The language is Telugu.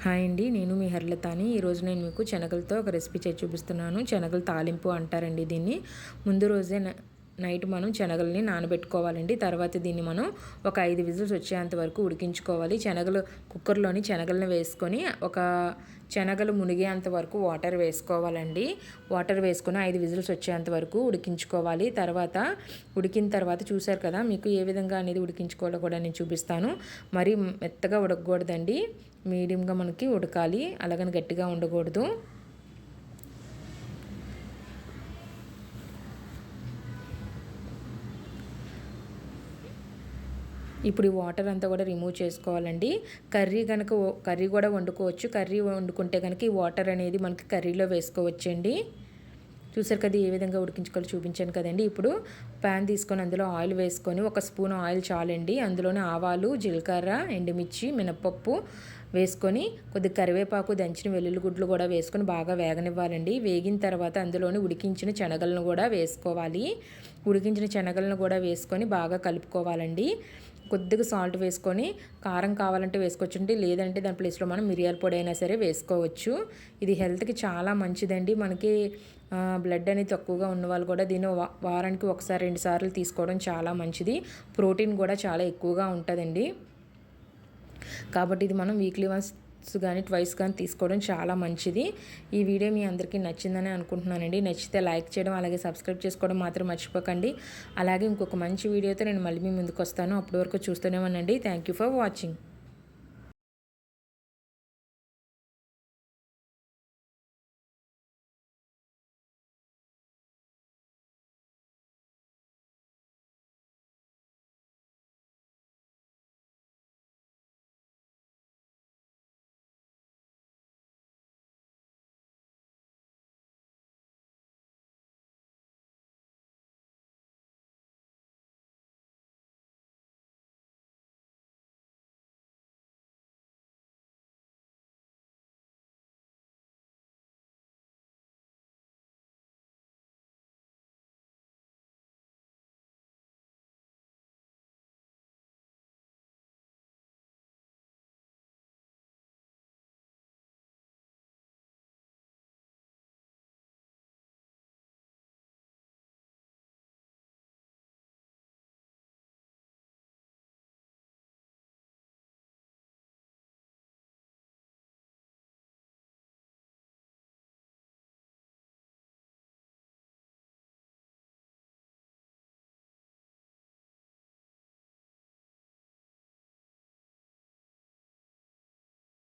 హాయ్ అండి, నేను మీ హర్లతాని. ఈరోజు నేను మీకు శనగలతో ఒక రెసిపీ చేసి చూపిస్తున్నాను. శనగల తాలింపు అంటారండి దీన్ని. ముందు రోజే నైట్ మనం శనగల్ని నానబెట్టుకోవాలండి. తర్వాత దీన్ని మనం ఒక 5 విజిల్స్ వచ్చేంత వరకు ఉడికించుకోవాలి. కుక్కర్లోని శనగలను వేసుకొని శనగలు మునిగేంత వరకు వాటర్ వేసుకోవాలండి. వాటర్ వేసుకొని 5 విజిల్స్ వచ్చేంత వరకు ఉడికించుకోవాలి. ఉడికిన తర్వాత చూసారు కదా, మీకు ఏ విధంగా అనేది ఉడికించుకోవాలో కూడా నేను చూపిస్తాను. మరి మెత్తగా ఉడకకూడదండి, మీడియంగా మనకి ఉడకాలి, అలాగని గట్టిగా ఉండకూడదు. ఇప్పుడు ఈ వాటర్ అంతా కూడా రిమూవ్ చేసుకోవాలండి. కర్రీ కూడా వండుకోవచ్చు. కర్రీ వండుకుంటే కనుక ఈ వాటర్ అనేది మనకి కర్రీలో వేసుకోవచ్చండి. చూసారు కదా ఏ విధంగా ఉడికించుకోవాలో చూపించాను కదండి. ఇప్పుడు ప్యాన్ తీసుకొని అందులో ఆయిల్ వేసుకొని 1 స్పూన్ ఆయిల్ చాలండి. అందులోనే ఆవాలు, జీలకర్ర, ఎండుమిర్చి, మినపప్పు వేసుకొని కొద్దిగా కరివేపాకు, దంచిన వెల్లుల్లి గుడ్లు కూడా వేసుకొని బాగా వేగనివ్వాలండి. వేగిన తర్వాత అందులోని ఉడికించిన శనగలను కూడా వేసుకోవాలి. ఉడికించిన శనగలను కూడా వేసుకొని బాగా కలుపుకోవాలండి. కొద్దిగా సాల్ట్ వేసుకొని, కారం కావాలంటే వేసుకోవచ్చండి, లేదంటే దాని ప్లేస్లో మనం మిరియాల పొడి అయినా సరే వేసుకోవచ్చు. ఇది హెల్త్కి చాలా మంచిదండి. మనకి బ్లడ్ అనేది తక్కువగా ఉన్న వాళ్ళు కూడా దీన్ని వారానికి 1-2 సార్లు తీసుకోవడం చాలా మంచిది. ప్రోటీన్ కూడా చాలా ఎక్కువగా ఉంటుందండి. కాబట్టి ఇది మనం వీక్లీ వన్స్ కానీ ట్వైస్ కానీ తీసుకోవడం చాలా మంచిది. ఈ వీడియో మీ అందరికీ నచ్చిందని అనుకుంటున్నానండి. నచ్చితే లైక్ చేయడం, అలాగే సబ్స్క్రైబ్ చేసుకోవడం మాత్రం మర్చిపోకండి. అలాగే ఇంకొక మంచి వీడియోతో నేను మళ్ళీ మీ ముందుకు వస్తాను. అప్పటి వరకు చూస్తూనే ఉండండి. Thank you for watching.